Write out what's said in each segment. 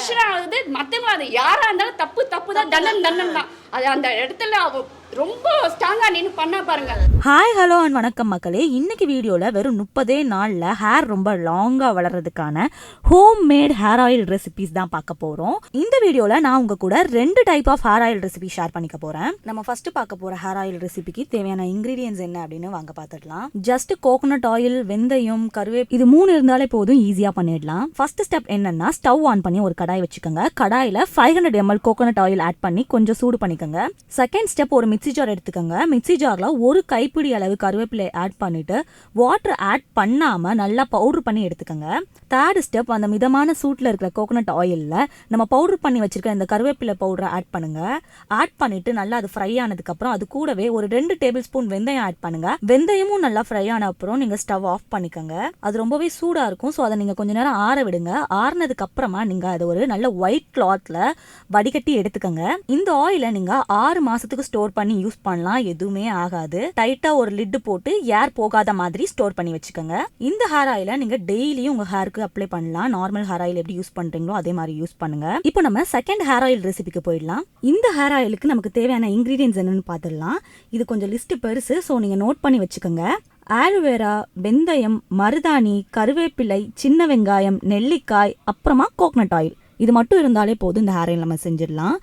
Tension ஆகுது. மற்றவங்க அது யாராக இருந்தாலும் தப்பு தான், தண்டன் தான். அது அந்த இடத்துல ரொம்ப ஸ்ட்ராங்காக நின்று பண்ணா பாருங்க. ஹாய் ஹலோ அண்ட் வணக்கம் மக்களே. இன்னைக்கு வீடியோவில் வெறும் 30 நாளில் ஹேர் ரொம்ப லாங்காக வளர்கிறதுக்கான home made hair oil recipes தான் பார்க்க போகிறோம். இந்த வீடியோவில் நான் உங்கள் கூட 2 type of hair oil recipe share பண்ணிக்க போகிறேன். நம்ம ஃபர்ஸ்ட் பார்க்க போகிற ஹேர் ஆயில் ரெசிபிக்கு தேவையான இன்கிரீடியன்ஸ் என்ன அப்படின்னு வாங்க பார்த்துடலாம். ஜஸ்ட் கோகோனட் ஆயில், வெந்தயம், கருவேப்பிலை இது 3 இருந்தாலே போதும், ஈஸியாக பண்ணிடலாம். ஃபர்ஸ்ட் ஸ்டெப் என்னன்னா, ஸ்டவ் ஆன் பண்ணி ஒரு கடாய் வச்சுக்கோங்க. கடாயில் 500 ml கோகோனட் ஆயில் ஆட் பண்ணி கொஞ்சம் சூடு பண்ணிக்கோங்க. செகண்ட் ஸ்டெப், ஒரு மிக்ஸி ஜார் எடுத்துக்கோங்க. மிக்ஸி ஜார்ல ஒரு கைப்பிடி அளவு கருவேப்பிலை ஆட் பண்ணிட்டு வாட்டர் ஆட் பண்ணாம நல்லா பவுடர் பண்ணி எடுத்துக்கோங்க. தேர்ட் ஸ்டெப், அந்த மிதமான சூட்ல இருக்கிற கோகோனட் ஆயில்ல நம்ம பவுடர் பண்ணி வச்சிருக்க இந்த கருவேப்பிலை பவுடரை ஆட் பண்ணுங்க. ஆட் பண்ணிட்டு நல்லா அது ஃப்ரை ஆனதுக்கு அப்புறம் அது கூடவே ஒரு 2 டேபிள் ஸ்பூன் வெந்தயம் ஆட் பண்ணுங்க. வெந்தயமும் நல்லா ஃப்ரை ஆன அப்புறம் நீங்க ஸ்டவ் ஆஃப் பண்ணிக்கோங்க. அது ரொம்பவே சூடா இருக்கும், ஸோ அதை நீங்க கொஞ்ச நேரம் ஆற விடுங்க. ஆறுனதுக்கு அப்புறமா நீங்க அதை ஒரு நல்ல ஒயிட் கிளாத்ல வடிகட்டி எடுத்துக்கோங்க. இந்த ஆயிலை நீங்க 6 மாசத்துக்கு ஸ்டோர் பண்ணி யூஸ் பண்ணலாம், எதுவுமே ஆகாது. டைட்டா ஒரு லிட் போட்டு ஏர் போகாத மாதிரி ஸ்டோர் பண்ணி வச்சுக்கோங்க. இந்த ஹேர் ஆயிலை நீங்க டெய்லியும் உங்க ஹேருக்கு அப்ளை பண்ணலாம். நார்மல் ஹேர் ஆயில் எப்படி யூஸ் பண்றீங்களோ அதே மாதிரி யூஸ் பண்ணுங்க. இப்போ நம்ம செகண்ட் ஹேர் ஆயில் ரெசிபிக்கு போயிடலாம். இந்த ஹேர் ஆயிலுக்கு நமக்கு தேவையான இன்கிரீடியன்ஸ் என்னன்னு பார்த்துடலாம். இது கொஞ்சம் லிஸ்ட் பெருசு, ஸோ நீங்க நோட் பண்ணி வச்சுக்கோங்க. ஆலோவேரா, வெந்தயம், மருதாணி, கருவேப்பிலை, சின்ன வெங்காயம், நெல்லிக்காய், அப்புறமா கோகனட் ஆயில். இது மட்டும் இருந்தாலே போதும், இந்த ஹேர் ஆயில் நம்ம செஞ்சிடலாம்.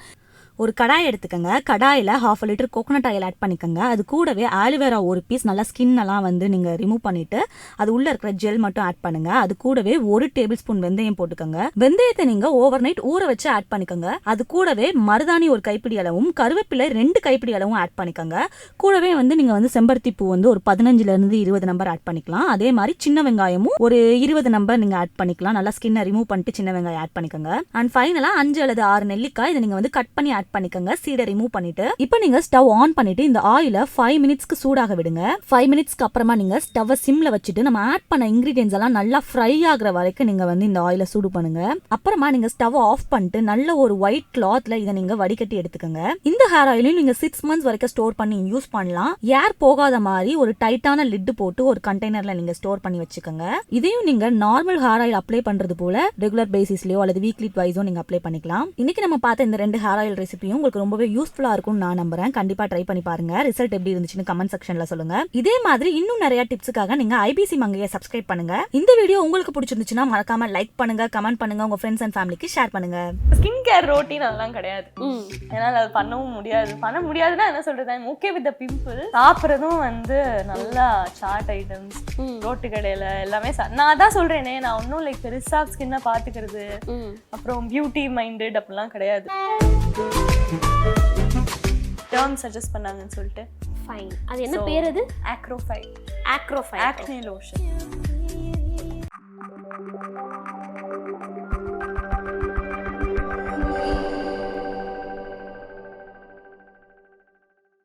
ஒரு கடாய் எடுத்துக்கோங்க. கடாயில் 1/2 லிட்டர் கோகனட் ஆயில் ஆட் பண்ணிக்கோங்க. அது கூடவே ஆலோவேரா ஒரு பீஸ், நல்லா ஸ்கின் எல்லாம் வந்து நீங்கள் ரிமூவ் பண்ணிட்டு அது உள்ள இருக்கிற ஜெல் மட்டும் ஆட் பண்ணுங்க. அது கூடவே 1 டேபிள் ஸ்பூன் வெந்தயம் போட்டுக்கோங்க. வெந்தயத்தை நீங்க ஓவர் நைட் ஊற வச்சு ஆட் பண்ணிக்கோங்க. அது கூடவே மருதாணி ஒரு கைப்பிடி அளவும், கருவேப்பிலை 2 கைப்பிடி அளவும் ஆட் பண்ணிக்கோங்க. கூடவே வந்து நீங்க வந்து செம்பருத்தி பூ வந்து ஒரு 15 இருந்து 20 நம்பர் ஆட் பண்ணிக்கலாம். அதே மாதிரி சின்ன வெங்காயமும் ஒரு 20 நம்பர் நீங்க ஆட் பண்ணிக்கலாம். நல்லா ஸ்கின்னை ரிமூவ் பண்ணிட்டு சின்ன வெங்காயம் ஆட் பண்ணிக்கோங்க. அண்ட் ஃபைனலா 5 அல்லது 6 நெல்லிக்காய் இதை நீங்க வந்து கட் பண்ணி ஆட் பண்ணிக்கோங்க. சீடை ரிமூவ் பண்ணிட்டு இப்போ நீங்க ஸ்டவ் ஆன் பண்ணிட்டு இந்த ஆயிலை 5 மினிட்ஸ்க்கு சூடாக விடுங்க. 5 மினிட்ஸ்க்கு அப்புறமா நீங்க ஸ்டவ் சிம்ல வச்சுட்டு நம்ம ஆட் பண்ண இன்கிரீடியன்ஸ் எல்லாம் நல்லா ஃப்ரை ஆகுற வரைக்கும் நீங்க வந்து இந்த ஆயிலை சூடு பண்ணுங்க. அப்புறமா நீங்க ஸ்டவ் ஆஃப் பண்ணிட்டு நல்ல ஒரு ஒயிட் கிளாத்ல இதை நீங்க வடிகட்டி எடுத்துக்கோங்க. இந்த ஹேர் ஆயிலையும் நீங்க 6 மந்த்ஸ் வரைக்கும் ஸ்டோர் பண்ணி யூஸ் பண்ணலாம். ஏர் போகாத மாதிரி ஒரு டைட்டான லிட் போட்டு ஒரு கண்டெய்னர்ல நீங்க ஸ்டோர் பண்ணி வச்சுக்கோங்க. இதையும் நீங்க நார்மல் ஹேர் ஆயில் அப்ளை பண்றது போல ரெகுலர் பேசிஸ்லயோ அல்லது வீக்லி ட்வைஸோ நீங்க அப்ளை பண்ணிக்கலாம். இன்னைக்கு நம்ம பார்த்த இந்த 2 ஹேர் ஆயில் ரெசிபியும் உங்களுக்கு ரொம்பவே யூஸ்ஃபுல்லா இருக்கும் நான் நம்புறேன். கண்டிப்பா ட்ரை பண்ணி பாருங்க. ரிசல்ட் எப்படி இருந்துச்சுன்னு கமெண்ட் செக்ஷன்ல சொல்லுங்க. இதே மாதிரி இன்னும் நிறைய டிப்ஸுக்காக நீங்க IBC மங்கையை சப்ஸ்கிரைப் பண்ணுங்க. இந்த வீடியோ உங்களுக்கு பிடிச்சிருந்துச்சுன்னா மறக்காம லைக் பண்ணுங்க, கமெண்ட் பண்ணுங்க, உங்க ஃப்ரெண்ட்ஸ் அண்ட் ஃபேமிலிக்கு ஷேர் பண்ணுங்க. ஸ்கின் கேர் ரோட்டீன் அதெல்லாம் கிடையாது, என்னால அது பண்ணவும் முடியாது. பண்ண முடியாதுன்னா என்ன சொல்றது, ஓகே வித் த பிம்பிள். சாப்பிட்றதும் வந்து நல்லா சாட் ஐட்டம்ஸ், ரோட்டு கடையில எல்லாமே நான் தான் சொல்றேனே, நான் ஒன்னும் லைக் பெருசா ஸ்கின்னை பாத்துக்கிறது அப்புறம் பியூட்டி மைண்டட் அப்படிலாம் கிடையாது. டேர்ம் சஜஸ்ட் பண்ணாங்கன்னு சொல்லிட்டு ஃபைன். அது என்ன பேர்? அது ஆக்ரோஃபைட். ஆக்ரோஃபைட் ஆக்னே லோஷன்.